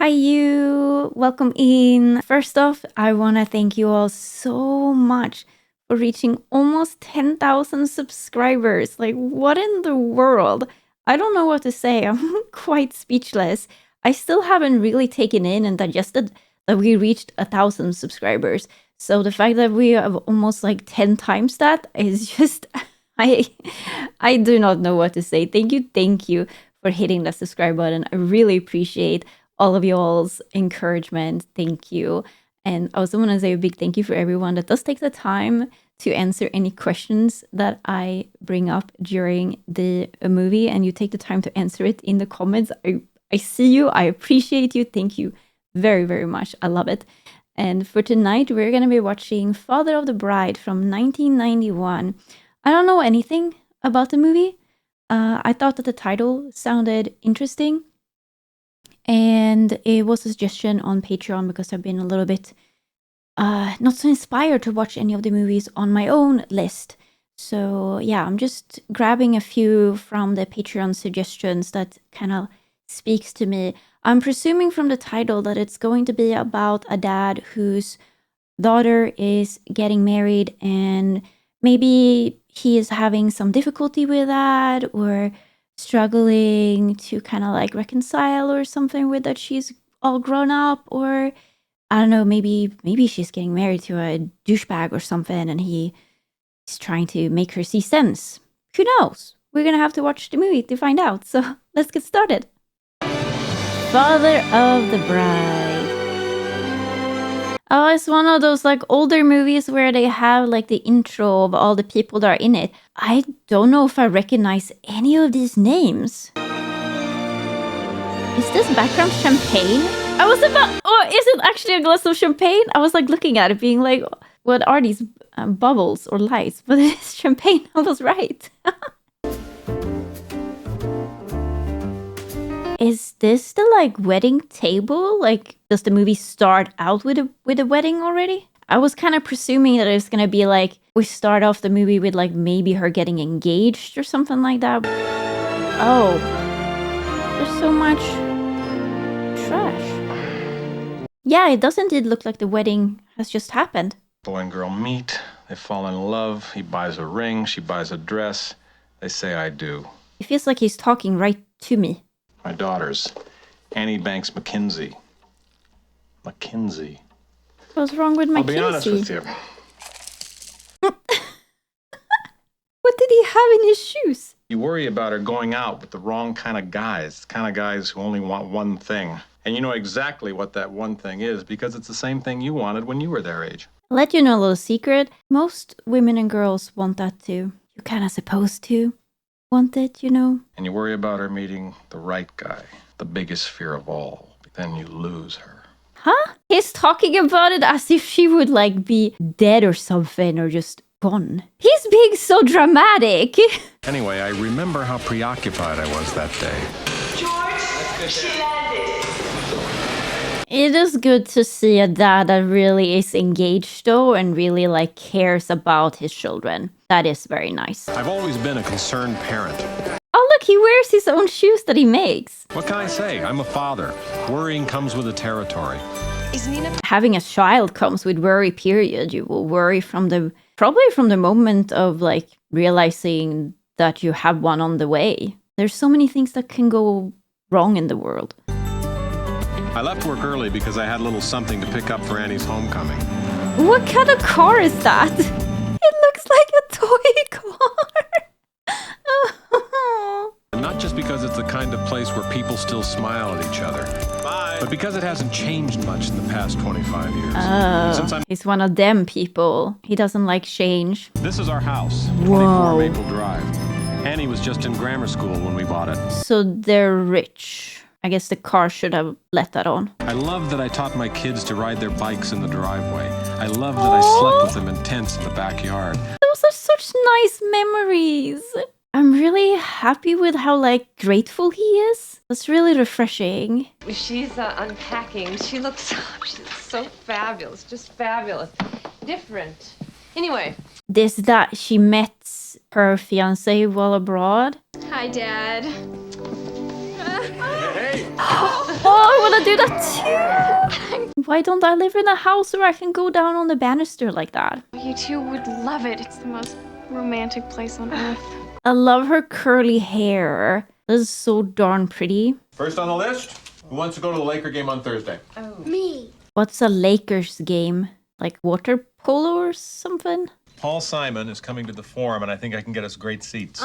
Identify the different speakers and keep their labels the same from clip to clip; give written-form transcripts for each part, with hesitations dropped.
Speaker 1: Hi, you. Welcome in. First off, I want to thank you all so much for reaching almost 10,000 subscribers. Like, what in the world? I don't know what to say. I'm quite speechless. I still haven't really taken in and digested that we reached 1,000 subscribers. So the fact that we have almost like 10 times that is just, I do not know what to say. Thank you for hitting the subscribe button. I really appreciate all of y'all's encouragement. Thank you. And I also want to say a big thank you for everyone that does take the time to answer any questions that I bring up during the movie, and you take the time to answer it in the comments. I see you. I appreciate you. Thank you very, very much. I love it. And for tonight, we're going to be watching Father of the Bride from 1991. I don't know anything about the movie. I thought that the title sounded interesting. And it was a suggestion on Patreon because I've been a little bit not so inspired to watch any of the movies on my own list. So yeah, I'm just grabbing a few from the Patreon suggestions that kind of speaks to me. I'm presuming from the title that it's going to be about a dad whose daughter is getting married, and maybe he is having some difficulty with that, or struggling to kind of like reconcile or something with that she's all grown up, or I don't know, maybe she's getting married to a douchebag or something and he is trying to make her see sense. Who knows? We're gonna have to watch the movie to find out. So let's get started. Father of the Bride. Oh, it's one of those like older movies where they have like the intro of all the people that are in it. I don't know if I recognize any of these names. Is this background champagne? I was about, oh, is it actually a glass of champagne? I was like looking at it being like, what are these bubbles or lights? But it's champagne, I was right. Is this the like wedding table? Like, does the movie start out with a wedding already? I was kind of presuming that it's gonna be like we start off the movie with like maybe her getting engaged or something like that. Oh, there's so much trash. Yeah, it does indeed look like the wedding has just happened.
Speaker 2: Boy and girl meet, they fall in love, he buys a ring, she buys a dress, they say I do.
Speaker 1: It feels like he's talking right to me.
Speaker 2: My daughters, Annie Banks McKinsey. McKinsey.
Speaker 1: What's wrong with my
Speaker 2: I'll be honest with you.
Speaker 1: What did he have in his shoes?
Speaker 2: You worry about her going out with the wrong kind of guys who only want one thing. And you know exactly what that one thing is because it's the same thing you wanted when you were their age.
Speaker 1: I'll let you know a little secret. Most women and girls want that too. You're kind of supposed to want it, you know?
Speaker 2: And you worry about her meeting the right guy, the biggest fear of all. Then you lose her.
Speaker 1: Huh? He's talking about it as if she would like be dead or something, or just gone. He's being so dramatic.
Speaker 2: Anyway, I remember how preoccupied I was that day.
Speaker 3: George, she landed.
Speaker 1: It is good to see a dad that really is engaged though, and really like cares about his children. That is very nice.
Speaker 2: I've always been a concerned parent.
Speaker 1: Oh look, he wears his own shoes that he makes.
Speaker 2: What can I say? I'm a father. Worrying comes with the territory.
Speaker 3: Is Nina?
Speaker 1: Having a child comes with worry, period. You will worry probably from the moment of like realizing that you have one on the way. There's so many things that can go wrong in the world.
Speaker 2: I left work early because I had a little something to pick up for Annie's homecoming.
Speaker 1: What kind of car is that? It looks like a toy car.
Speaker 2: And not just because it's the kind of place where people still smile at each other. Bye. But because it hasn't changed much in the past 25 years.
Speaker 1: Oh, he's one of them people. He doesn't like change.
Speaker 2: This is our house, 24
Speaker 1: Whoa.
Speaker 2: Maple Drive. Annie was just in grammar school when we bought it.
Speaker 1: So they're rich. I guess the car should have let that on.
Speaker 2: I love that I taught my kids to ride their bikes in the driveway. I love that I slept with them in tents in the backyard.
Speaker 1: Those are such nice memories. I'm really happy with how like grateful he is. That's really refreshing.
Speaker 4: She's unpacking. She looks so fabulous, just fabulous, different. Anyway.
Speaker 1: This that she met her fiance while abroad.
Speaker 4: Hi, Dad.
Speaker 2: Hey!
Speaker 1: Oh I want to do that too. Why don't I live in a house where I can go down on the banister like that?
Speaker 5: You two would love it. It's the most romantic place on earth.
Speaker 1: I love her curly hair. This is so darn pretty.
Speaker 2: First on the list, who wants to go to the Laker game on Thursday?
Speaker 5: Me.
Speaker 1: What's a Lakers game? Like water polo or something?
Speaker 2: Paul Simon is coming to the Forum, and I think I can get us great seats.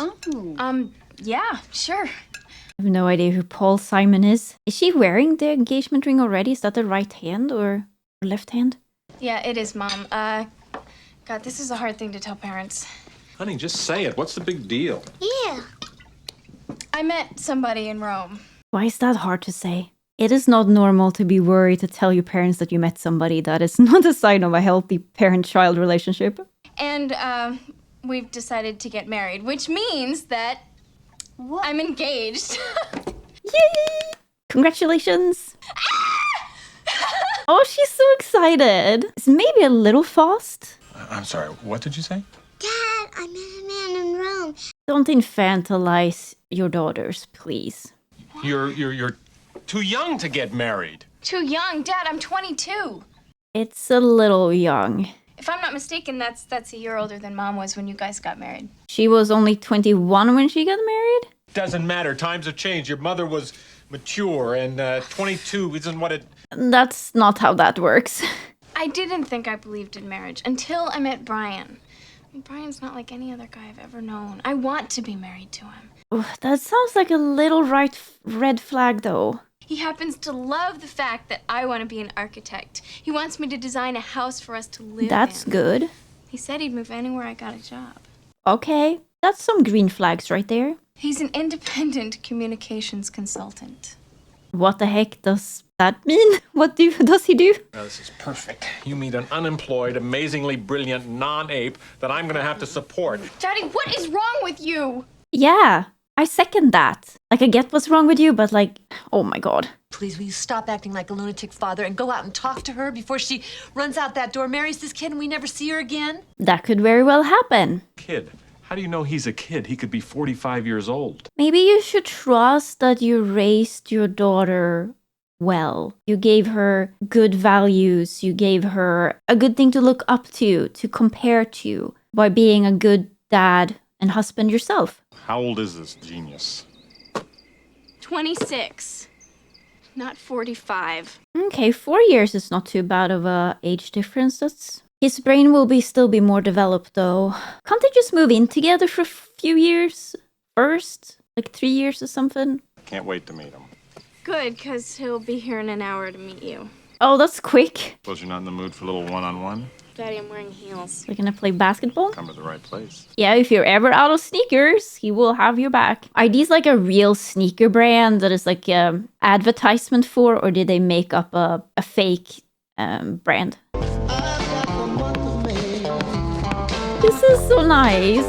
Speaker 5: Yeah, sure.
Speaker 1: I have no idea who Paul Simon is. Is she wearing the engagement ring already? Is that the right hand or left hand?
Speaker 5: Yeah, it is, Mom. God, this is a hard thing to tell parents.
Speaker 2: Honey, just say it. What's the big deal?
Speaker 5: Yeah. I met somebody in Rome.
Speaker 1: Why is that hard to say? It is not normal to be worried to tell your parents that you met somebody. That is not a sign of a healthy parent-child relationship.
Speaker 5: And, we've decided to get married, which means that I'm engaged.
Speaker 1: Yay! Congratulations! Oh, she's so excited. It's maybe a little fast.
Speaker 2: I'm sorry, what did you say?
Speaker 6: Dad, I met a man in Rome.
Speaker 1: Don't infantilize your daughters, please.
Speaker 2: You're too young to get married.
Speaker 5: Too young. Dad, I'm 22.
Speaker 1: It's a little young.
Speaker 5: If I'm not mistaken, that's a year older than Mom was when you guys got married.
Speaker 1: She was only 21 when she got married?
Speaker 2: Doesn't matter. Times have changed. Your mother was mature, and 22 isn't what it...
Speaker 1: That's not how that works.
Speaker 5: I didn't think I believed in marriage until I met Brian. Brian's not like any other guy I've ever known. I want to be married to him.
Speaker 1: Ooh, that sounds like a little red flag, though.
Speaker 5: He happens to love the fact that I want to be an architect. He wants me to design a house for us to live
Speaker 1: That's
Speaker 5: in.
Speaker 1: good.
Speaker 5: He said he'd move anywhere I got a job.
Speaker 1: Okay, that's some green flags right there.
Speaker 5: He's an independent communications consultant.
Speaker 1: What the heck does that mean? What does he do?
Speaker 2: Now, this is perfect. You meet an unemployed, amazingly brilliant non-ape that I'm going to have to support.
Speaker 5: Daddy, what is wrong with you?
Speaker 1: Yeah, I second that. Like, I get what's wrong with you, but like, oh my god.
Speaker 7: Please, will you stop acting like a lunatic father and go out and talk to her before she runs out that door, marries this kid, and we never see her again?
Speaker 1: That could very well happen.
Speaker 2: Kid. How do you know he's a kid? He could be 45 years old.
Speaker 1: Maybe you should trust that you raised your daughter well. You gave her good values. You gave her a good thing to look up to compare to, by being a good dad and husband yourself.
Speaker 2: How old is this genius?
Speaker 5: 26. Not 45.
Speaker 1: Okay, 4 years is not too bad of a age difference. His brain will still be more developed, though. Can't they just move in together for a few years first? Like 3 years or something?
Speaker 2: Can't wait to meet him.
Speaker 5: Good, because he'll be here in an hour to meet you.
Speaker 1: Oh, that's quick.
Speaker 2: Suppose you're not in the mood for a little one-on-one?
Speaker 5: Daddy, I'm wearing heels.
Speaker 1: We're gonna play basketball?
Speaker 2: Come to the right place.
Speaker 1: Yeah, if you're ever out of sneakers, he will have your back. Are these like a real sneaker brand that is like advertisement for, or did they make up a fake brand? This is so nice.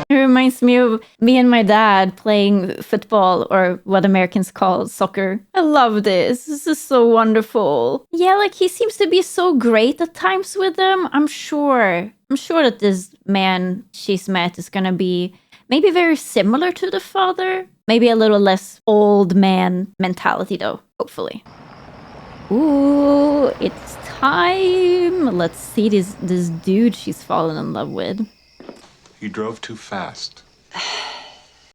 Speaker 1: It reminds me of me and my dad playing football, or what Americans call soccer. I love this. This is so wonderful. Yeah, like he seems to be so great at times with them. I'm sure that this man she's met is gonna be maybe very similar to the father. Maybe a little less old man mentality though, hopefully. Ooh, it's time. Let's see this dude she's fallen in love with.
Speaker 2: You drove too fast.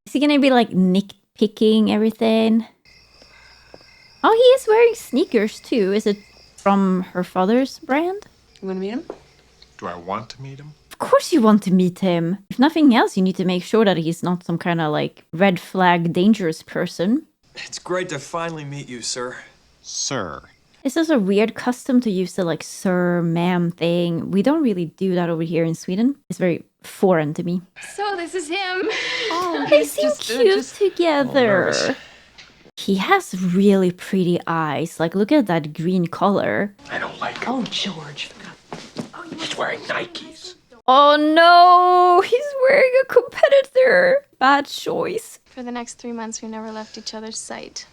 Speaker 1: Is he gonna be like nitpicking everything? Oh, he is wearing sneakers too. Is it from her father's brand?
Speaker 7: You want to meet him?
Speaker 2: Do I want to meet him?
Speaker 1: Of course you want to meet him. If nothing else, you need to make sure that he's not some kind of like red flag dangerous person.
Speaker 8: It's great to finally meet you, sir.
Speaker 2: Sir.
Speaker 1: Is this a weird custom to use the like sir, ma'am thing? We don't really do that over here in Sweden. It's very foreign to me.
Speaker 5: So this is him.
Speaker 7: Oh,
Speaker 1: They seem cute together. He has really pretty eyes. Like, look at that green color.
Speaker 8: I don't like him.
Speaker 7: Oh, George.
Speaker 8: He's wearing Nikes.
Speaker 1: Oh no, he's wearing a competitor. Bad choice.
Speaker 5: For the next 3 months, we never left each other's sight.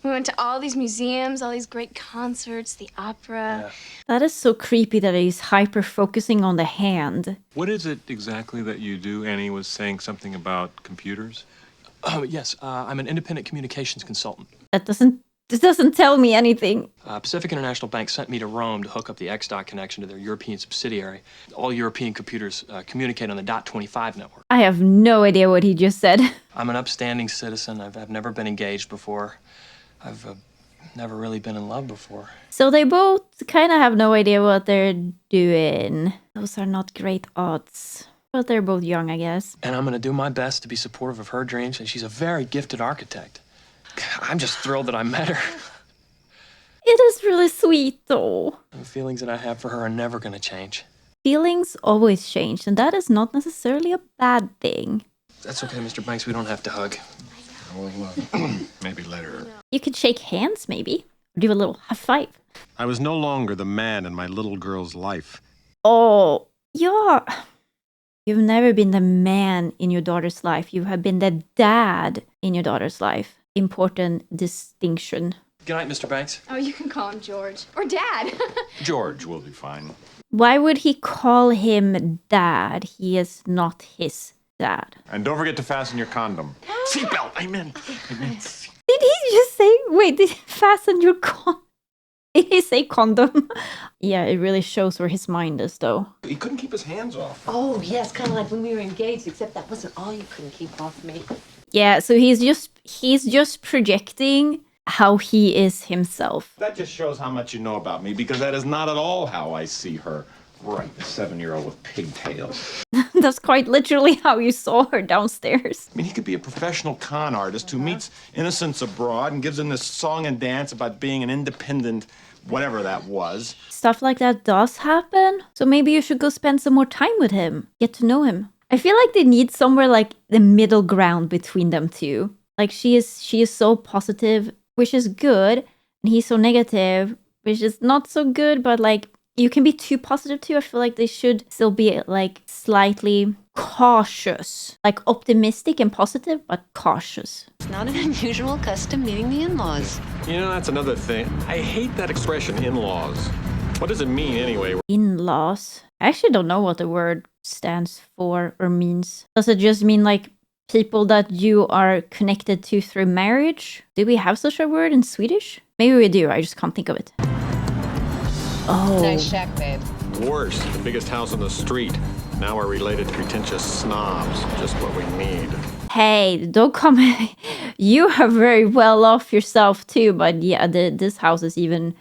Speaker 5: We went to all these museums, all these great concerts, the opera.
Speaker 1: That is so creepy that he's hyper focusing on the hand.
Speaker 2: What is it exactly that you do? Annie was saying something about computers.
Speaker 8: Oh, yes. I'm an independent communications consultant.
Speaker 1: That doesn't This doesn't tell me anything.
Speaker 8: Pacific International Bank sent me to Rome to hook up the X-Dot connection to their European subsidiary. All European computers communicate on the .25 network.
Speaker 1: I have no idea what he just said.
Speaker 8: I'm an upstanding citizen. I've never been engaged before. I've never really been in love before.
Speaker 1: So they both kind of have no idea what they're doing. Those are not great odds. But they're both young, I guess.
Speaker 8: And I'm going to do my best to be supportive of her dreams, and she's a very gifted architect. I'm just thrilled that I met her.
Speaker 1: It is really sweet, though.
Speaker 8: The feelings that I have for her are never going to change.
Speaker 1: Feelings always change, and that is not necessarily a bad thing.
Speaker 8: That's okay, Mr. Banks. We don't have to hug.
Speaker 2: Well, maybe later.
Speaker 1: You could shake hands, maybe. Or do a little high five.
Speaker 2: I was no longer the man in my little girl's life.
Speaker 1: Oh, yeah. You've never been the man in your daughter's life. You have been the dad in your daughter's life. Important distinction.
Speaker 8: Good night, Mr. Banks.
Speaker 5: Oh, you can call him George. Or Dad.
Speaker 2: George will be fine.
Speaker 1: Why would he call him dad? He is not his dad.
Speaker 2: And don't forget to fasten your condom. Seatbelt, amen.
Speaker 1: Did he just say, wait, did he fasten your condom? Did he say condom? Yeah, it really shows where his mind is, though.
Speaker 2: He couldn't keep his hands off.
Speaker 7: Oh, yes, kind of like when we were engaged, except that wasn't all you couldn't keep off me.
Speaker 1: Yeah, so he's just projecting how he is himself.
Speaker 2: That just shows how much you know about me, because that is not at all how I see her. Right, a 7-year-old with pigtails.
Speaker 1: That's quite literally how you saw her downstairs.
Speaker 2: I mean, he could be a professional con artist who meets innocents abroad and gives them this song and dance about being an independent whatever that was.
Speaker 1: Stuff like that does happen. So maybe you should go spend some more time with him. Get to know him. I feel like they need somewhere like the middle ground between them two. Like she is so positive, which is good, and he's so negative, which is not so good, but like you can be too positive too. I feel like they should still be like slightly cautious. Like optimistic and positive, but cautious.
Speaker 7: It's not an unusual custom meeting the in-laws.
Speaker 2: You know, that's another thing. I hate that expression, in-laws. What does it mean anyway?
Speaker 1: In-laws. I actually don't know what the word stands for or means. Does it just mean like people that you are connected to through marriage? Do we have such a word in Swedish? Maybe we do, I just can't think of it. Oh.
Speaker 4: Nice shack, babe.
Speaker 2: Worse, the biggest house on the street. Now we're related to pretentious snobs. Just what we need.
Speaker 1: Hey, don't come. You are very well off yourself too, but yeah, this house is even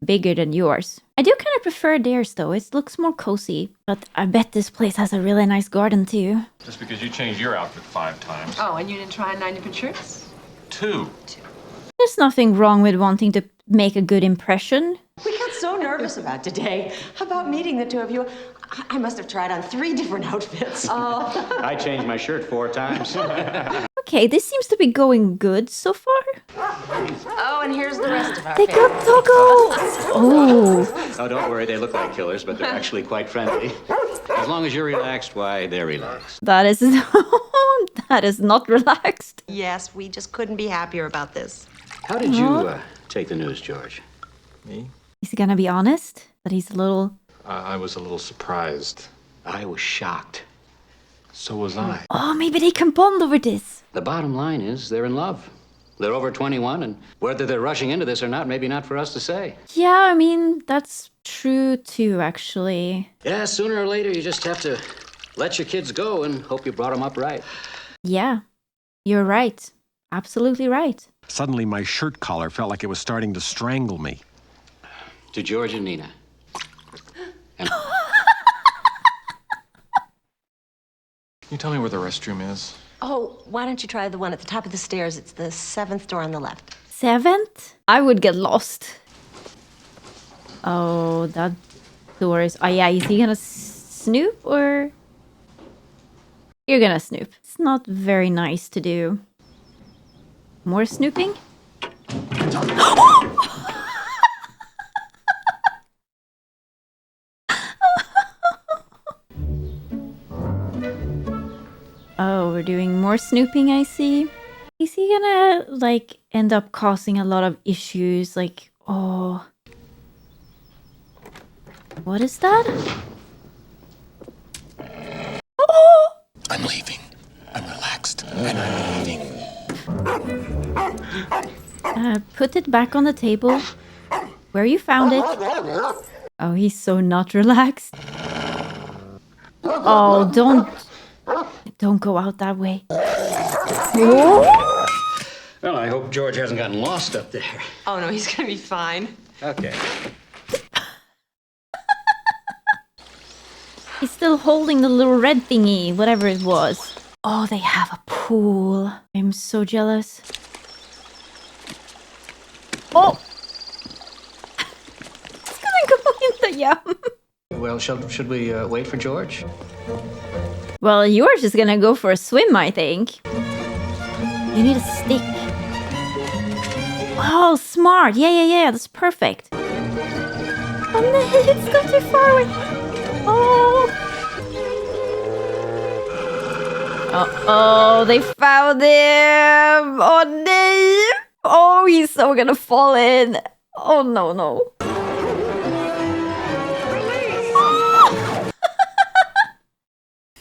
Speaker 1: bigger than yours. I do kind of prefer theirs though. It looks more cozy. But I bet this place has a really nice garden too.
Speaker 2: Just because you changed your outfit 5 times.
Speaker 4: Oh, and you didn't try 9 different shirts?
Speaker 2: 2.
Speaker 1: There's nothing wrong with wanting to make a good impression.
Speaker 9: We got so nervous about today, about meeting the two of you. I must have tried on 3 different outfits. Oh.
Speaker 10: I changed my shirt 4 times.
Speaker 1: Okay, this seems to be going good so far.
Speaker 9: Oh, and here's the rest of our
Speaker 1: They got tacos! Oh.
Speaker 10: Oh, don't worry, they look like killers, but they're actually quite friendly. As long as you're relaxed, why, they're relaxed.
Speaker 1: That is... that is not relaxed.
Speaker 9: Yes, we just couldn't be happier about this.
Speaker 10: How did you take the news, George?
Speaker 2: Me?
Speaker 1: Is he gonna be honest? That he's a little...
Speaker 2: I was a little surprised.
Speaker 10: I was shocked.
Speaker 2: So was I.
Speaker 1: Oh, maybe they can bond over this.
Speaker 10: The bottom line is they're in love. They're over 21, and whether they're rushing into this or not, maybe not for us to say.
Speaker 1: Yeah, I mean, that's true too, actually.
Speaker 10: Yeah, sooner or later, you just have to let your kids go and hope you brought them up right.
Speaker 1: Yeah, you're right. Absolutely right.
Speaker 2: Suddenly, my shirt collar felt like it was starting to strangle me.
Speaker 10: To George and Nina. And
Speaker 2: Can you tell me where the restroom is?
Speaker 9: Oh, why don't you try the one at the top of the stairs? It's the 7th door on the left.
Speaker 1: 7th? I would get lost. Oh, that door is... Oh, yeah, is he gonna snoop or... You're gonna snoop. It's not very nice to do. More snooping? Oh, we're doing more snooping, I see. Is he gonna, like, end up causing a lot of issues? Like, oh... What is that? Oh!
Speaker 8: I'm leaving. I'm relaxed, and I'm leaving.
Speaker 1: Put it back on the table where you found it. Oh, he's so not relaxed. Oh, don't go out that way. Whoa!
Speaker 10: Well, I hope George hasn't gotten lost up there.
Speaker 9: Oh, no, he's gonna be fine.
Speaker 10: Okay.
Speaker 1: He's still holding the little red thingy, whatever it was. Oh, they have a pool. I'm so jealous. Oh! It's gonna go in the yum.
Speaker 10: Well, should we wait for George?
Speaker 1: Well, yours is gonna go for a swim, I think. You need a stick. Oh, smart. Yeah. That's perfect. Oh no, it's gone too far away. Oh. Uh-oh, they found him. Oh no. Oh, he's so gonna fall in. Oh no.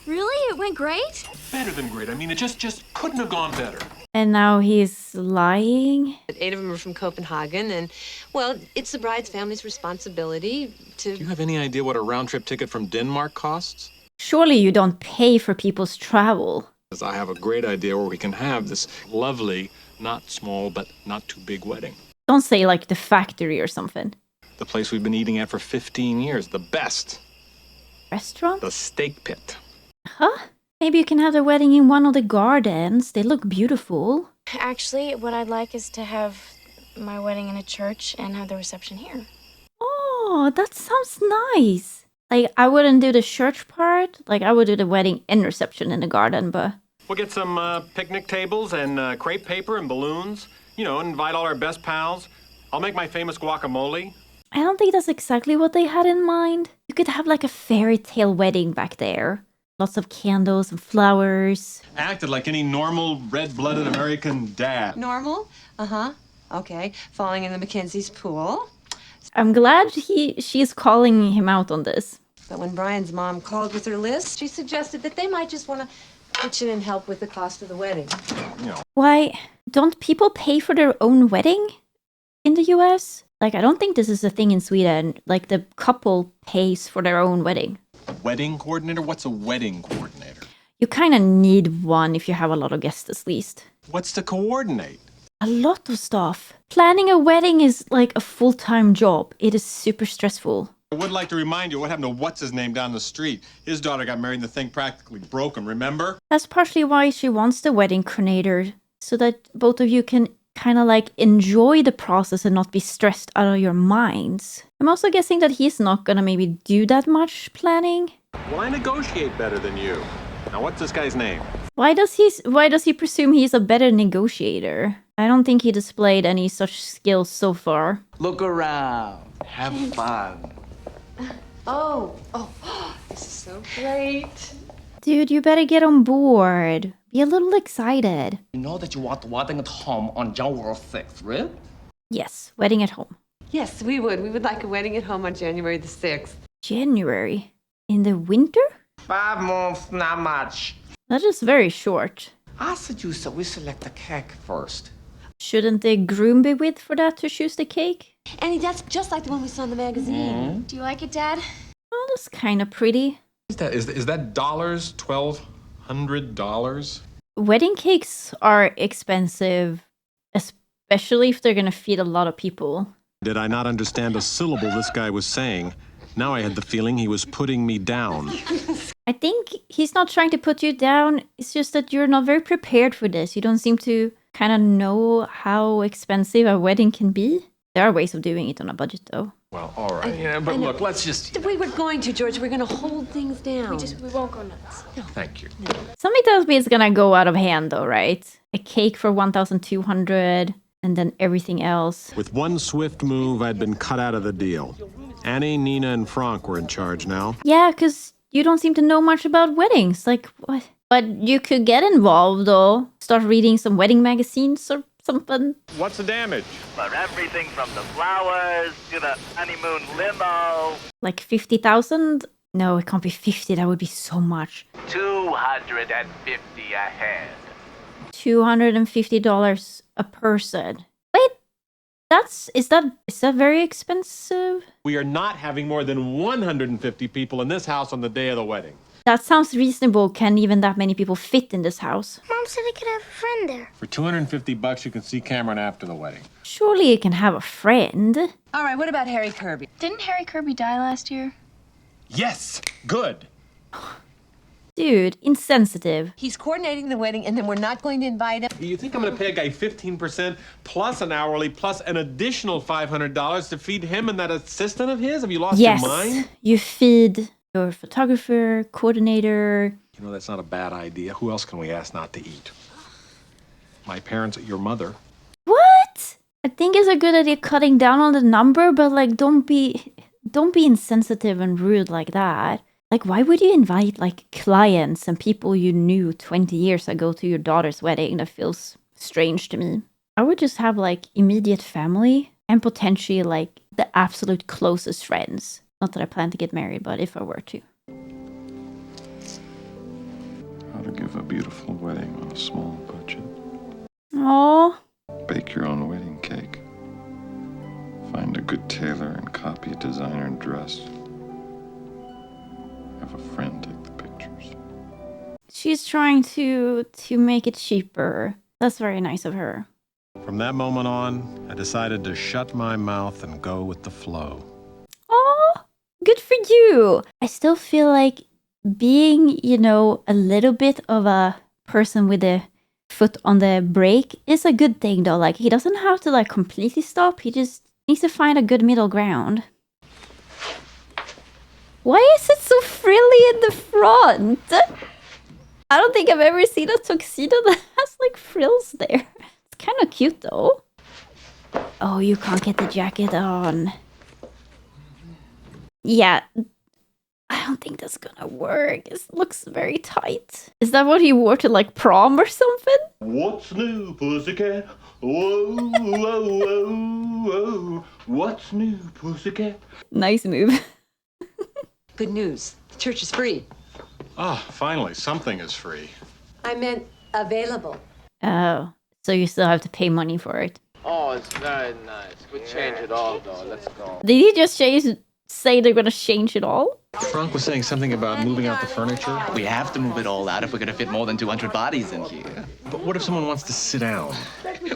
Speaker 5: Really? It went great?
Speaker 8: Better than great. I mean, it just couldn't have gone better.
Speaker 1: And now he's lying.
Speaker 7: 8 of them are from Copenhagen, and, well, it's the bride's family's responsibility to...
Speaker 2: Do you have any idea what a round-trip ticket from Denmark costs?
Speaker 1: Surely you don't pay for people's travel.
Speaker 2: Because I have a great idea where we can have this lovely, not small, but not too big wedding.
Speaker 1: Don't say like the factory or something.
Speaker 2: The place we've been eating at for 15 years. The best.
Speaker 1: Restaurant?
Speaker 2: The steak pit.
Speaker 1: Huh? Maybe you can have the wedding in one of the gardens. They look beautiful.
Speaker 5: Actually, what I'd like is to have my wedding in a church and have the reception here.
Speaker 1: Oh, that sounds nice. Like, I wouldn't do the church part. Like, I would do the wedding and reception in the garden, but...
Speaker 2: We'll get some picnic tables and crepe paper and balloons. You know, invite all our best pals. I'll make my famous guacamole.
Speaker 1: I don't think that's exactly what they had in mind. You could have like a fairy tale wedding back there. Lots of candles and flowers.
Speaker 2: Acted like any normal, red-blooded American dad.
Speaker 9: Normal? Uh-huh. Okay. Falling in the Mackenzie's pool.
Speaker 1: I'm glad she's calling him out on this.
Speaker 9: But when Brian's mom called with her list, she suggested that they might just want to pitch in and help with the cost of the wedding.
Speaker 2: You know.
Speaker 1: Why, don't people pay for their own wedding in the US? Like, I don't think this is a thing in Sweden. Like, the couple pays for their own wedding.
Speaker 2: Wedding coordinator? What's a wedding coordinator?
Speaker 1: You kind of need one if you have a lot of guests, at least.
Speaker 2: What's to coordinate?
Speaker 1: A lot of stuff. Planning a wedding is like a full-time job. It is super stressful.
Speaker 2: I would like to remind you what happened to what's-his-name down the street. His daughter got married and the thing practically broke him, remember?
Speaker 1: That's partially why she wants the wedding coordinator, so that both of you can kind of like enjoy the process and not be stressed out of your minds. I'm also guessing that he's not gonna maybe do that much planning.
Speaker 2: Well, I negotiate better than you. Now, what's this guy's name?
Speaker 1: Why does he presume he's a better negotiator? I don't think he displayed any such skills so far.
Speaker 11: Look around. Have fun.
Speaker 9: Oh, this is so great.
Speaker 1: Dude, you better get on board. Be a little excited.
Speaker 11: You know that you want the wedding at home on January 6th, right?
Speaker 1: Yes, wedding at home.
Speaker 9: Yes, we would. We would like a wedding at home on January the 6th.
Speaker 1: January? In the winter?
Speaker 11: 5 months, not much.
Speaker 1: That is very short.
Speaker 11: I suggest that we select the cake first.
Speaker 1: Shouldn't the groom be with for that to choose the cake?
Speaker 9: Annie, that's just like the one we saw in the magazine.
Speaker 5: Do you like it, Dad?
Speaker 1: Oh, that's kind of pretty.
Speaker 2: Is that dollars? $1,200?
Speaker 1: Wedding cakes are expensive, especially if they're gonna feed a lot of people.
Speaker 2: Did I not understand a syllable this guy was saying? Now I had the feeling he was putting me down.
Speaker 1: I think he's not trying to put you down. It's just that you're not very prepared for this. You don't seem to kind of know how expensive a wedding can be. There are ways of doing it on a budget, though.
Speaker 2: Well, all right. Yeah, but look, let's just...
Speaker 9: We were going to, George. We're going to hold things down.
Speaker 5: We won't go nuts.
Speaker 2: Thank you.
Speaker 1: Something tells me it's gonna go out of hand, though, right? A cake for 1,200, and then everything else.
Speaker 2: With one swift move, I'd been cut out of the deal. Annie, Nina, and Frank were in charge now.
Speaker 1: Yeah, because you don't seem to know much about weddings. Like, what? But you could get involved, though. Start reading some wedding magazines or something.
Speaker 2: What's the damage?
Speaker 12: For everything from the flowers to the honeymoon limo.
Speaker 1: Like 50,000? No, it can't be 50. That would be so much.
Speaker 12: 250 a head.
Speaker 1: $250 a person. Wait, Is that very expensive?
Speaker 13: We are not having more than 150 people in this house on the day of the wedding.
Speaker 1: That sounds reasonable. Can even that many people fit in this house?
Speaker 6: Mom said I could have a friend there.
Speaker 13: For $250, you can see Cameron after the wedding.
Speaker 1: Surely you can have a friend.
Speaker 7: All right, what about Harry Kirby?
Speaker 5: Didn't Harry Kirby die last year?
Speaker 13: Yes, good.
Speaker 1: Dude, insensitive.
Speaker 7: He's coordinating the wedding, and then we're not going to invite him.
Speaker 13: You think I'm going to pay a guy 15% plus an hourly plus an additional $500 to feed him and that assistant of his? Have you lost your mind?
Speaker 1: You feed your photographer, coordinator.
Speaker 13: You know, that's not a bad idea. Who else can we ask not to eat? My parents, your mother.
Speaker 1: What? I think it's a good idea cutting down on the number, but like don't be insensitive and rude like that. Like, why would you invite, like, clients and people you knew 20 years ago to your daughter's wedding? That feels strange to me. I would just have, like, immediate family and potentially, like, the absolute closest friends. Not that I plan to get married, but if I were to.
Speaker 2: How to give a beautiful wedding on a small budget.
Speaker 1: Aww.
Speaker 2: Bake your own wedding cake. Find a good tailor and copy a designer dress. Have a friend take the pictures.
Speaker 1: She's trying to make it cheaper. That's very nice of her.
Speaker 13: From that moment on, I decided to shut my mouth and go with the flow.
Speaker 1: Oh, good for you. I still feel like being, a little bit of a person with a foot on the brake is a good thing, though. Like, he doesn't have to, like, completely stop. He just needs to find a good middle ground. Why is it so frilly in the front? I don't think I've ever seen a tuxedo that has like frills there. It's kind of cute though. Oh, you can't get the jacket on. Yeah, I don't think that's gonna work. It looks very tight. Is that what he wore to like prom or something?
Speaker 13: What's new, pussycat? Whoa, whoa, whoa, whoa. What's new, pussycat?
Speaker 1: Nice move.
Speaker 7: Good news. The church is free.
Speaker 13: Ah, finally, something is free.
Speaker 7: I meant available.
Speaker 1: Oh, so you still have to pay money for it.
Speaker 11: Oh, it's very nice. We change it all, though. Let's go.
Speaker 1: Did he just say they're gonna change it all?
Speaker 2: Frank was saying something about moving out the furniture.
Speaker 11: We have to move it all out if we're gonna fit more than 200 bodies in here.
Speaker 13: But what if someone wants to sit down?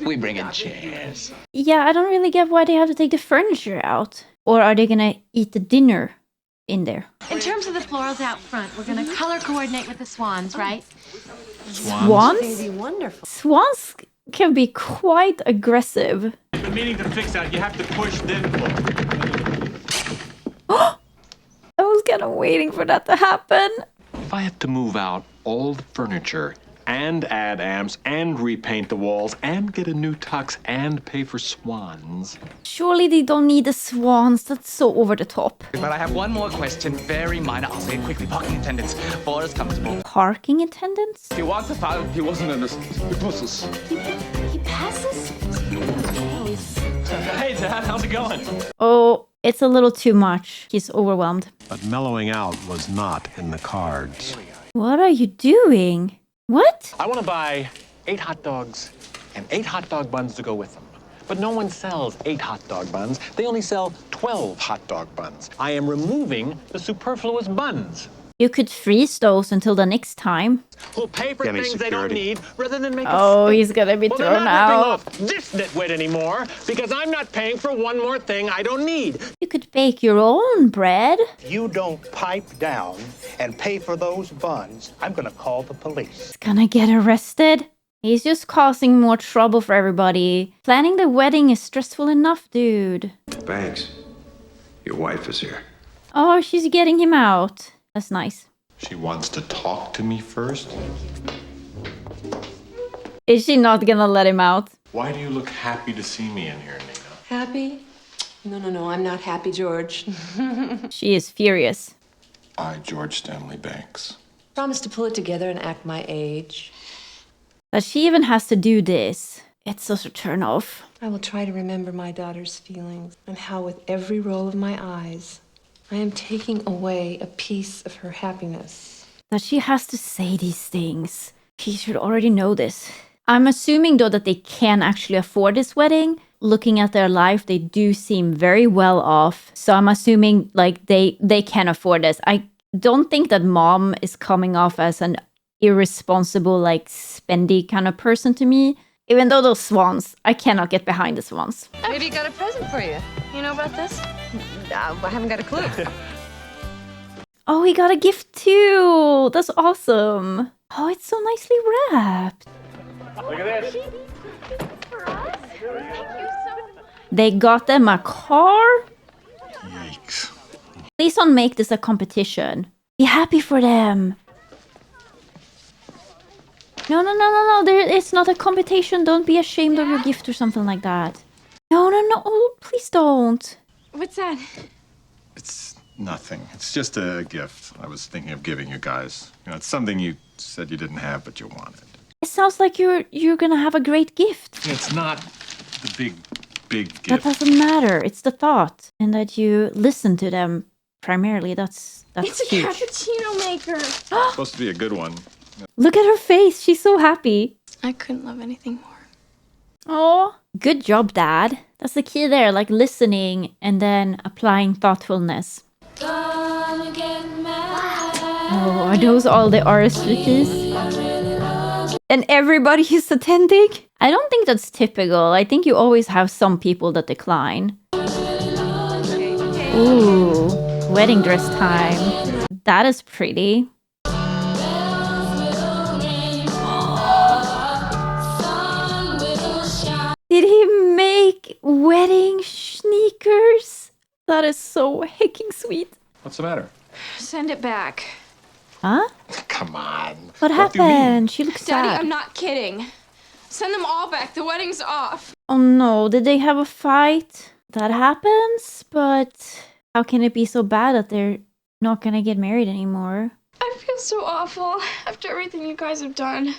Speaker 11: We bring in chairs.
Speaker 1: Yeah, I don't really get why they have to take the furniture out. Or are they gonna eat the dinner in there?
Speaker 14: In terms of the florals out front, we're gonna color coordinate with the swans, right?
Speaker 1: Swans?
Speaker 7: They'd be wonderful.
Speaker 1: Swans can be quite aggressive.
Speaker 13: I've been meaning to fix that. You have to push, then
Speaker 1: I was kind of waiting for that to happen.
Speaker 13: If I have to move out all the furniture and add amps and repaint the walls and get a new tux and pay for swans.
Speaker 1: Surely they don't need the swans. That's so over the top.
Speaker 11: But I have one more question, very minor. I'll say it quickly. Parking attendants. For us comfortable.
Speaker 1: Parking attendants?
Speaker 11: He walked the file. He wasn't in this. He passes.
Speaker 14: He passes?
Speaker 8: Hey, Dad, how's it going?
Speaker 1: Oh, it's a little too much. He's overwhelmed.
Speaker 13: But mellowing out was not in the cards.
Speaker 1: What are you doing? What?
Speaker 13: I want to buy 8 hot dogs and 8 hot dog buns to go with them. But no one sells 8 hot dog buns. They only sell 12 hot dog buns. I am removing the superfluous buns.
Speaker 1: You could freeze those until the next time.
Speaker 13: Who'll pay for things they don't need rather than make
Speaker 1: Oh, he's gonna be thrown out.
Speaker 13: Off this nitwit anymore because I'm not paying for one more thing I don't need.
Speaker 1: You could bake your own bread.
Speaker 15: You don't pipe down and pay for those buns, I'm gonna call the police.
Speaker 1: He's gonna get arrested. He's just causing more trouble for everybody. Planning the wedding is stressful enough, dude.
Speaker 16: Banks, your wife is here.
Speaker 1: Oh, she's getting him out. That's nice.
Speaker 2: She wants to talk to me first?
Speaker 1: Is she not gonna let him out?
Speaker 2: Why do you look happy to see me in here, Nina?
Speaker 7: Happy? No, I'm not happy, George.
Speaker 1: She is furious.
Speaker 2: I, George Stanley Banks.
Speaker 7: Promise to pull it together and act my age.
Speaker 1: That she even has to do this. It's such a turn off.
Speaker 7: I will try to remember my daughter's feelings and how with every roll of my eyes, I am taking away a piece of her happiness.
Speaker 1: That she has to say these things. He should already know this. I'm assuming, though, that they can actually afford this wedding. looking at their life, they do seem very well off. So I'm assuming like they can afford this. I don't think that mom is coming off as an irresponsible, like spendy kind of person to me. Even though those swans, I cannot get behind the swans.
Speaker 4: Maybe he got a present for you.
Speaker 5: You know about this?
Speaker 4: I haven't got a clue.
Speaker 1: Oh, he got a gift too. That's awesome. Oh, it's so nicely wrapped.
Speaker 2: Look at this.
Speaker 1: They got them a car?
Speaker 2: Yikes.
Speaker 1: Please don't make this a competition. Be happy for them. No. It's not a competition. Don't be ashamed of your gift or something like that. No. Oh, please don't.
Speaker 5: What's that?
Speaker 2: It's nothing. It's just a gift I was thinking of giving you guys. You know, it's something you said you didn't have, but you wanted.
Speaker 1: It sounds like you're gonna have a great gift.
Speaker 2: It's not the big gift.
Speaker 1: That doesn't matter. It's the thought. And that you listen to them primarily. That's
Speaker 5: It's a
Speaker 1: huge.
Speaker 5: cappuccino maker.
Speaker 2: It's supposed to be a good one.
Speaker 1: Look at her face. She's so happy.
Speaker 5: I couldn't love anything more.
Speaker 1: Oh, good job, Dad. That's the key there, like listening and then applying thoughtfulness. Oh, are those all the RSVPs? And everybody is attending? I don't think that's typical. I think you always have some people that decline. Ooh, wedding dress time. That is pretty. Did he make wedding sneakers? That is so hecking sweet.
Speaker 2: What's the matter?
Speaker 5: Send it back.
Speaker 1: Huh?
Speaker 2: Come on.
Speaker 1: What
Speaker 2: do you mean?
Speaker 1: happened? She looks
Speaker 5: Daddy,
Speaker 1: sad.
Speaker 5: I'm not kidding. Send them all back. The wedding's off.
Speaker 1: Oh no, did they have a fight? That happens, but how can it be so bad that they're not gonna get married anymore?
Speaker 5: I feel so awful after everything you guys have done.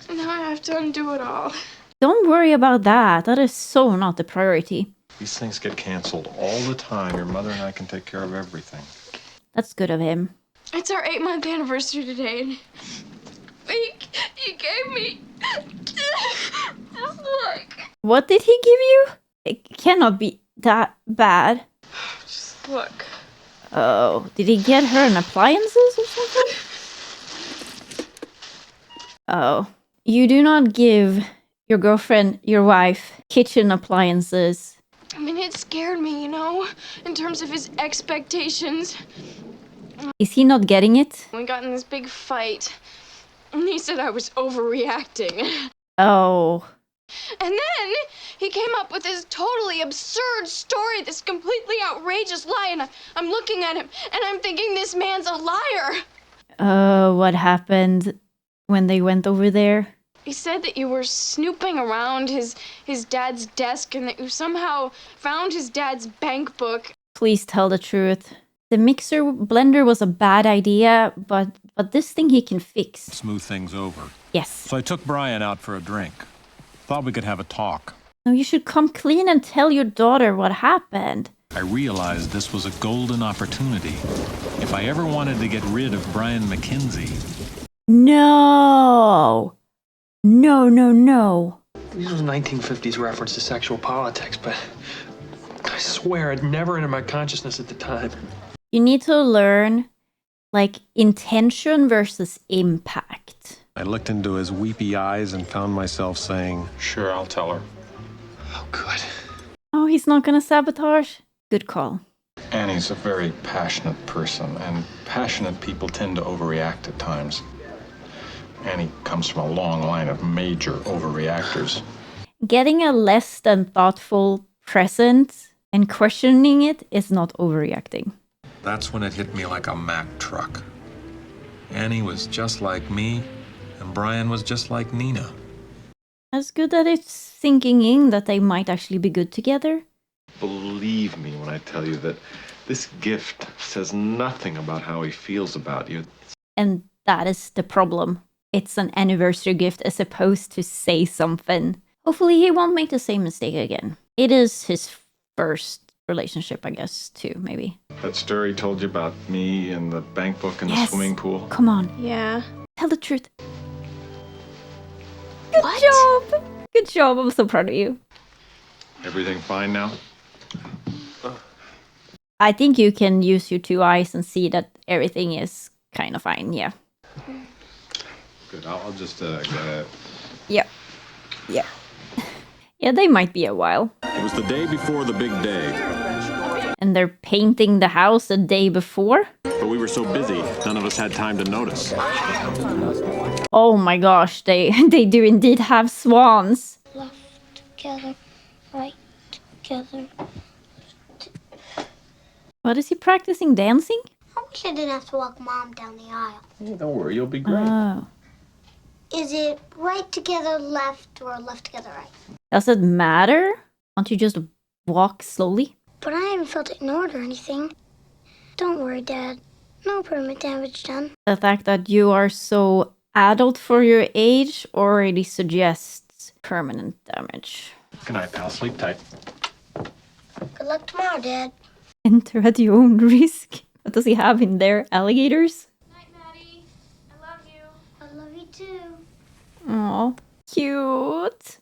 Speaker 5: And now I have to undo it all.
Speaker 1: Don't worry about that. That is so not the priority.
Speaker 2: These things get canceled all the time. Your mother and I can take care of everything.
Speaker 1: That's good of him.
Speaker 5: It's our 8-month anniversary today. And he gave me this look.
Speaker 1: What did he give you? It cannot be that bad.
Speaker 5: Just look.
Speaker 1: Oh, did he get her an appliances or something? Oh, you do not give your girlfriend, your wife, kitchen appliances.
Speaker 5: I mean, it scared me, you know, in terms of his expectations.
Speaker 1: Is he not getting it?
Speaker 5: We got in this big fight, and he said I was overreacting.
Speaker 1: Oh.
Speaker 5: And then he came up with this totally absurd story, this completely outrageous lie, and I'm looking at him, and I'm thinking this man's a liar.
Speaker 1: What happened when they went over there?
Speaker 5: He said that you were snooping around his dad's desk and that you somehow found his dad's bank book.
Speaker 1: Please tell the truth. The mixer blender was a bad idea, but this thing he can fix.
Speaker 17: Smooth things over.
Speaker 1: Yes.
Speaker 17: So I took Brian out for a drink. Thought we could have a talk.
Speaker 1: No, you should come clean and tell your daughter what happened.
Speaker 17: I realized this was a golden opportunity. If I ever wanted to get rid of Brian McKenzie.
Speaker 1: No. No.
Speaker 8: This was a 1950s reference to sexual politics, but I swear it never entered my consciousness at the time.
Speaker 1: You need to learn, like, intention versus impact.
Speaker 17: I looked into his weepy eyes and found myself saying,
Speaker 2: Sure, I'll tell her.
Speaker 8: Oh, good.
Speaker 1: Oh, he's not gonna sabotage? Good call.
Speaker 2: Annie's a very passionate person, and passionate people tend to overreact at times. Annie comes from a long line of major overreactors.
Speaker 1: Getting a less than thoughtful present and questioning it is not overreacting.
Speaker 17: That's when it hit me like a Mack truck. Annie was just like me, and Brian was just like Nina.
Speaker 1: That's good that it's sinking in that they might actually be good together.
Speaker 2: Believe me when I tell you that this gift says nothing about how he feels about you.
Speaker 1: And that is the problem. It's an anniversary gift as opposed to say something. Hopefully he won't make the same mistake again. It is his first relationship, I guess, too, maybe.
Speaker 2: That story told you about me and the bank book and the
Speaker 1: Yes.
Speaker 2: swimming pool?
Speaker 1: Come on.
Speaker 5: Yeah.
Speaker 1: Tell the truth. Good job! Good job. I'm so proud of you.
Speaker 2: Everything fine now?
Speaker 1: I think you can use your 2 eyes and see that everything is kind of fine, yeah.
Speaker 2: Good. I'll just get it.
Speaker 1: Yeah. Yeah. Yeah, they might be a while.
Speaker 2: It was the day before the big day.
Speaker 1: And they're painting the house a day before?
Speaker 2: But we were so busy, none of us had time to notice.
Speaker 1: Oh my gosh, they do indeed have swans.
Speaker 6: Left together, right together.
Speaker 1: What, is he practicing dancing?
Speaker 6: I wish I didn't have to walk Mom down the aisle.
Speaker 2: Hey, don't worry, you'll be great.
Speaker 1: Oh.
Speaker 6: Is it right together, left, or left together, right?
Speaker 1: Does it matter? Can't you just walk slowly?
Speaker 6: But I haven't felt ignored or anything. Don't worry, Dad. No permanent damage done.
Speaker 1: The fact that you are so adult for your age already suggests permanent damage.
Speaker 2: Good night, pal. Sleep tight.
Speaker 6: Good luck tomorrow, Dad.
Speaker 1: Enter at your own risk. What does he have in there? Alligators?
Speaker 6: Night, Maddie. I love you. I love you too.
Speaker 1: Aw, cute.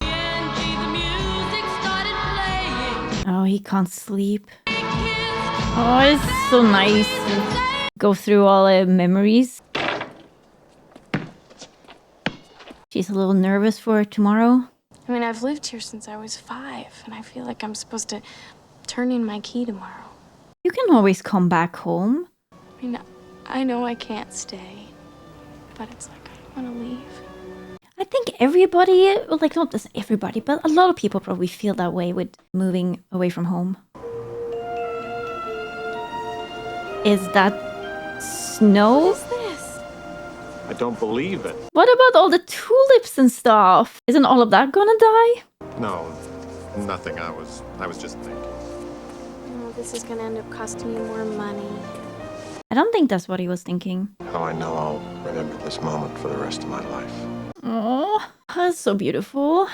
Speaker 1: Oh, he can't sleep. Oh, it's so nice to go through all the memories. She's a little nervous for tomorrow.
Speaker 5: I mean, I've lived here since I was 5, and I feel like I'm supposed to turn in my key tomorrow.
Speaker 1: You can always come back home.
Speaker 5: I mean, I know I can't stay, but it's like I want to leave.
Speaker 1: I think everybody, well, like not just everybody, but a lot of people probably feel that way with moving away from home. Is that snow?
Speaker 5: What is this?
Speaker 2: I don't believe it.
Speaker 1: What about all the tulips and stuff? Isn't all of that gonna die?
Speaker 2: No, nothing. I was just thinking.
Speaker 5: Oh, this is gonna end up costing you more money.
Speaker 1: I don't think that's what he was thinking.
Speaker 2: How I know I'll remember this moment for the rest of my life.
Speaker 1: Oh, that's so beautiful.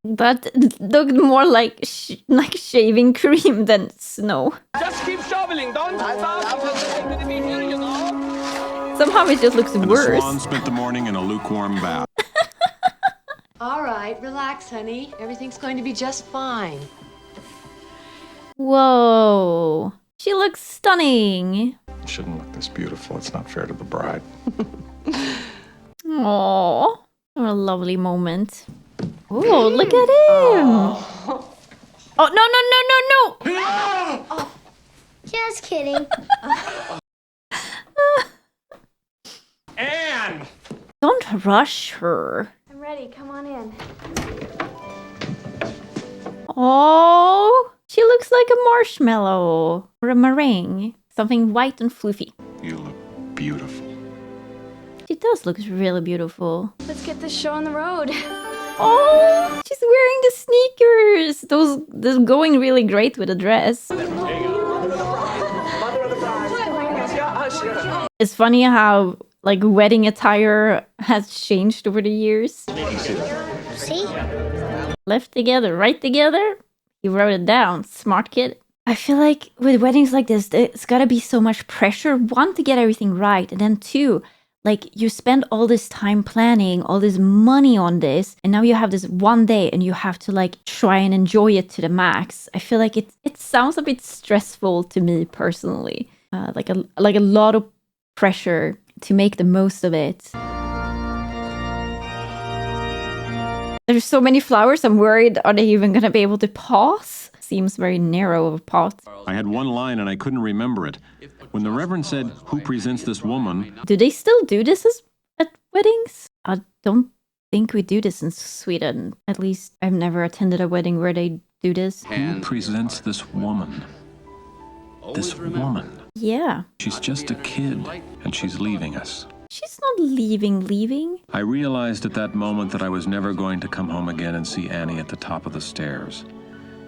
Speaker 1: That looked more like shaving cream than snow.
Speaker 11: Just keep shoveling, don't stop.
Speaker 1: Somehow it just looks
Speaker 2: And
Speaker 1: worse.
Speaker 2: the swan spent the morning in a lukewarm bath.
Speaker 4: All right, relax, honey. Everything's going to be just fine.
Speaker 1: Whoa. She looks stunning.
Speaker 2: It shouldn't look this beautiful. It's not fair to the bride.
Speaker 1: Aww. What a lovely moment. Oh, look at him. Oh, no.
Speaker 6: Just kidding.
Speaker 11: Anne!
Speaker 1: Don't rush her.
Speaker 5: I'm ready. Come on in.
Speaker 1: Oh, she looks like a marshmallow or a meringue. Something white and fluffy.
Speaker 2: You look beautiful.
Speaker 1: She does look really beautiful.
Speaker 5: Let's get this show on the road.
Speaker 1: Oh, she's wearing the sneakers. Those going really great with the dress. It's funny how like wedding attire has changed over the years.
Speaker 6: See?
Speaker 1: Left together, right together. He wrote it down. Smart kid. I feel like with weddings like this, it's gotta be so much pressure. One, to get everything right. And then two, like you spend all this time planning, all this money on this. And now you have this one day and you have to like try and enjoy it to the max. I feel like it sounds a bit stressful to me personally. Like a lot of pressure to make the most of it. There's so many flowers, I'm worried, are they even gonna be able to pass? Seems very narrow of a pot.
Speaker 2: I had one line and I couldn't remember it. When the Reverend said, "Who presents this woman?"
Speaker 1: Do they still do this at weddings? I don't think we do this in Sweden. At least I've never attended a wedding where they do this.
Speaker 2: Who presents this woman? This woman.
Speaker 1: Yeah.
Speaker 2: She's just a kid and she's leaving us.
Speaker 1: She's not leaving.
Speaker 2: I realized at that moment that I was never going to come home again and see Annie at the top of the stairs.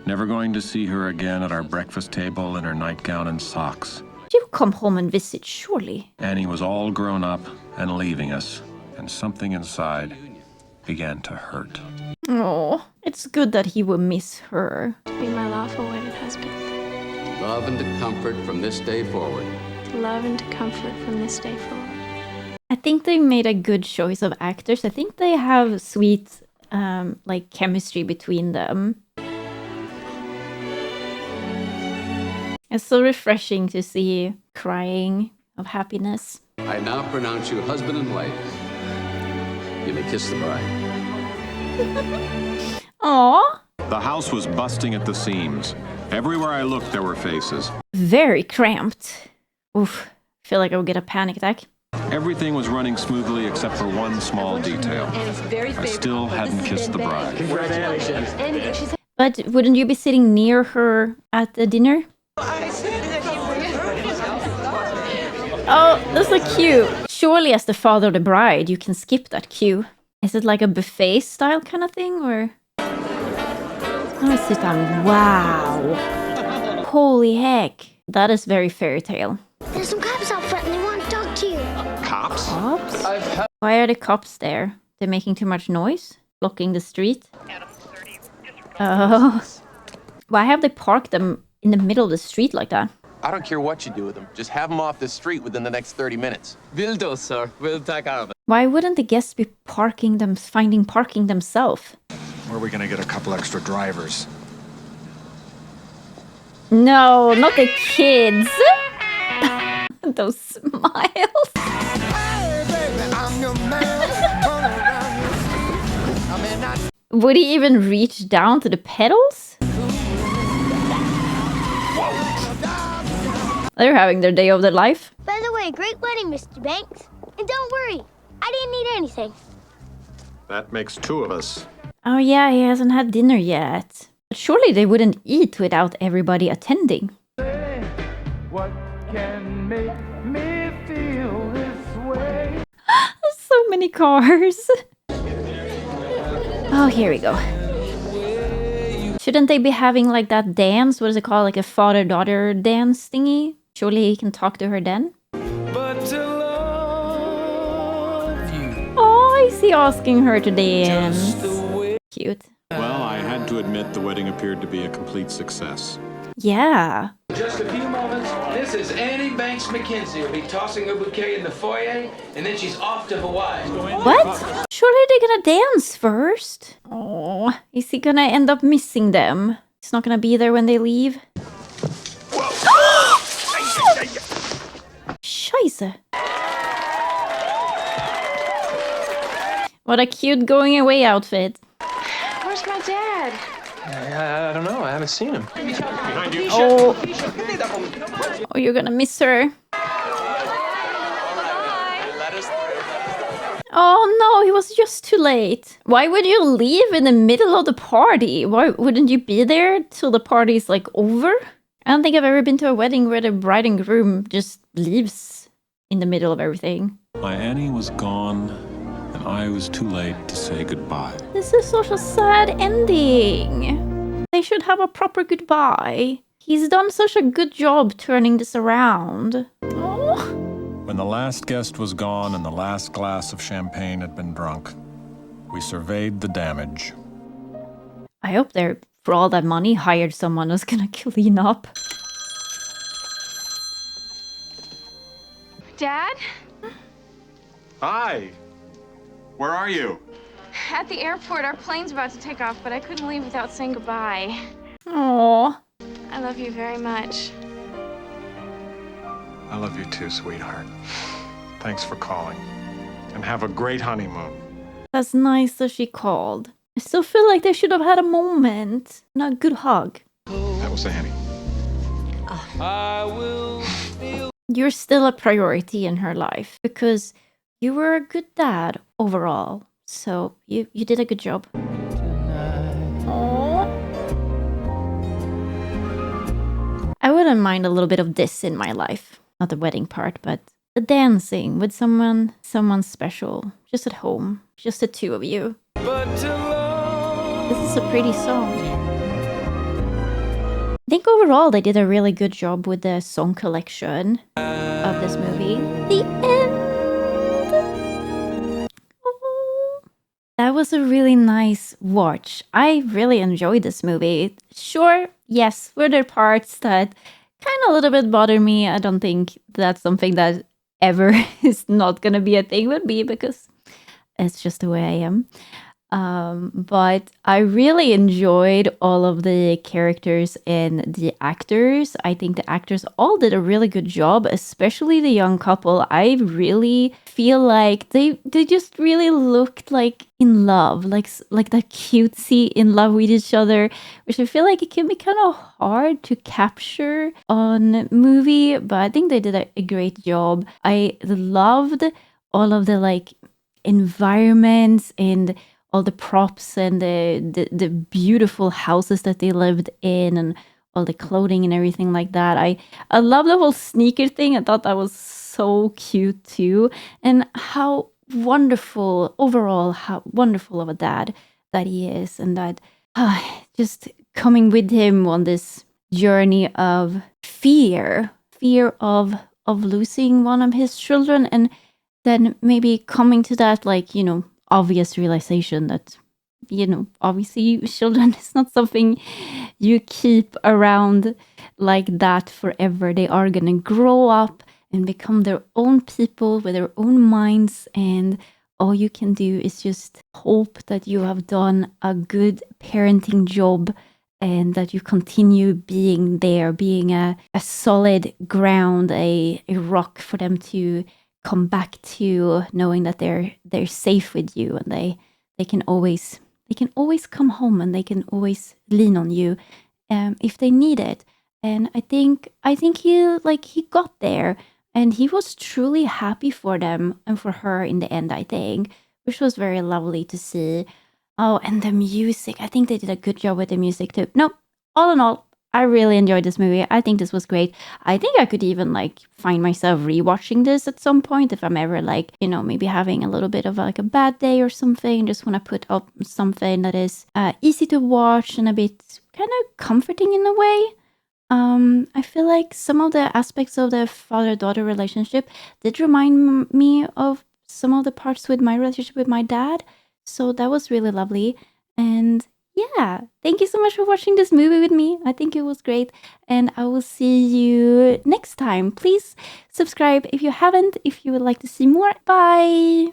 Speaker 2: Never going to see her again at our breakfast table in her nightgown and socks.
Speaker 1: She will come home and visit, surely.
Speaker 2: Annie was all grown up and leaving us, and something inside began to hurt.
Speaker 1: Oh, it's good that he will miss her.
Speaker 5: Be my lawful wedded husband.
Speaker 10: Love and to comfort from this day forward.
Speaker 5: To love and to comfort from this day forward.
Speaker 1: I think they made a good choice of actors. I think they have sweet like chemistry between them. It's so refreshing to see crying of happiness.
Speaker 18: I now pronounce you husband and wife. You may kiss the bride.
Speaker 1: Aww.
Speaker 17: The house was busting at the seams. Everywhere I looked, there were faces.
Speaker 1: Very cramped. Oof. I feel like I would get a panic attack.
Speaker 17: Everything was running smoothly except for one small detail. I still hadn't kissed the bride.
Speaker 1: Congratulations. But wouldn't you be sitting near her at the dinner? Oh, that's so cute. Surely as the father of the bride, you can skip that cue. Is it like a buffet style kind of thing, or? Oh, sit down. Wow. Holy heck. That is very fairy tale.
Speaker 6: There's some cops out front and they want to talk to you.
Speaker 17: Cops?
Speaker 1: Cops? Why are the cops there? They're making too much noise? Blocking the street? Oh. Why have they parked them in the middle of the street like that?
Speaker 19: I don't care what you do with them. Just have them off the street within the next 30 minutes.
Speaker 11: Will do, sir. We'll take care of it.
Speaker 1: Why wouldn't the guests be finding parking themselves?
Speaker 2: Where are we going to get a couple extra drivers?
Speaker 1: No, not the kids. Those smiles. Would he even reach down to the pedals? They're having their day of their life.
Speaker 6: By the way, great wedding, Mr. Banks. And don't worry, I didn't need anything.
Speaker 17: That makes two of us.
Speaker 1: Oh yeah, he hasn't had dinner yet. But surely they wouldn't eat without everybody attending.
Speaker 20: What can make me feel this way?
Speaker 1: So many cars. Oh, here we go. Shouldn't they be having like that dance? What is it called? Like a father-daughter dance thingy? Surely he can talk to her then? Oh, is he asking her to dance? Cute.
Speaker 17: Well, I had to admit the wedding appeared to be a complete success.
Speaker 1: Yeah.
Speaker 21: Just a few moments. This is Annie Banks McKenzie. Will be tossing her bouquet in the foyer, and then she's off to Hawaii.
Speaker 1: What? Surely they're gonna dance first. Oh, is he gonna end up missing them? He's not gonna be there when they leave. Scheisse. What a cute going away outfit.
Speaker 5: Where's my dad?
Speaker 8: I don't know. I haven't seen him.
Speaker 19: Behind you.
Speaker 1: Oh. Oh, you're gonna miss her. Oh no, he was just too late. Why would you leave in the middle of the party? Why wouldn't you be there till the party's like over? I don't think I've ever been to a wedding where the bride and groom just leaves in the middle of everything.
Speaker 17: My Annie was gone, and I was too late to say goodbye.
Speaker 1: This is such a sad ending. They should have a proper goodbye. He's done such a good job turning this around. Oh.
Speaker 17: When the last guest was gone and the last glass of champagne had been drunk, we surveyed the damage.
Speaker 1: I hope they're, for all that money, hired someone who's gonna clean up.
Speaker 5: Dad?
Speaker 17: Hi! Where are you?
Speaker 5: At the airport, our plane's about to take off, but I couldn't leave without saying goodbye.
Speaker 1: Aww.
Speaker 5: I love you very much.
Speaker 2: I love you too, sweetheart. Thanks for calling. And have a great honeymoon.
Speaker 1: That's nice that she called. I still feel like they should have had a moment. And a good hug.
Speaker 2: That was Annie.
Speaker 1: You're still a priority in her life because you were a good dad overall. So you did a good job. Aww. I wouldn't mind a little bit of this in my life. Not the wedding part, but the dancing with someone special. Just at home. Just the two of you. This is a pretty song. I think overall they did a really good job with the song collection of this movie. The end! Oh. That was a really nice watch. I really enjoyed this movie. Sure, yes, were there parts that kind of a little bit bother me. I don't think that's something that ever is not gonna be a thing with me because it's just the way I am. But I really enjoyed all of the characters and the actors. I think the actors all did a really good job, especially the young couple. I really feel like they just really looked like in love, like that cutesy in love with each other, which I feel like it can be kind of hard to capture on movie, but I think they did a great job. I loved all of the like environments and all the props and the beautiful houses that they lived in and all the clothing and everything like that. I love the whole sneaker thing. I thought that was so cute too. And how wonderful overall, how wonderful of a dad that he is, and that just coming with him on this journey of fear of losing one of his children, and then maybe coming to that, like, obvious realization that, obviously children is not something you keep around like that forever. They are going to grow up and become their own people with their own minds. And all you can do is just hope that you have done a good parenting job and that you continue being there, being a solid ground, a rock for them to come back to, knowing that they're safe with you, and they can always come home, and they can always lean on you if they need it. And I think he got there, and he was truly happy for them and for her in the end, I think, which was very lovely to see. Oh, and the music, I think they did a good job with the music too. Nope, all in all, I really enjoyed this movie. I think this was great. I think I could even find myself rewatching this at some point if I'm ever maybe having a little bit of a bad day or something. Just want to put up something that is easy to watch and a bit kind of comforting in a way. I feel like some of the aspects of the father-daughter relationship did remind me of some of the parts with my relationship with my dad. So that was really lovely. And yeah, thank you so much for watching this movie with me. I think it was great. And I will see you next time. Please subscribe if you haven't, if you would like to see more. Bye!